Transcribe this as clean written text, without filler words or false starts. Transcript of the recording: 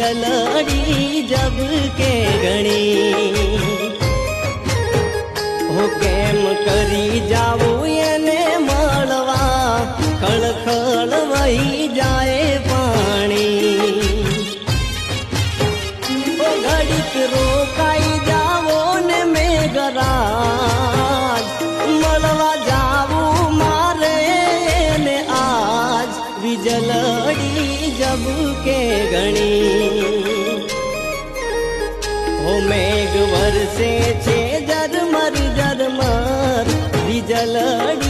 વીજલડી જબ કે ગણી હો કેમ કરી જાવું એને મળવા ખળખળ વહી જાય પાણી ઓ ઘડીક રોકાઈ જાવો ને મેઘરાજ મળવા જાવું મારે ને આજ વીજલડી જબ કે ગણી હો મેઘ વરસે છે ઝરમર ઝરમર વીજલડી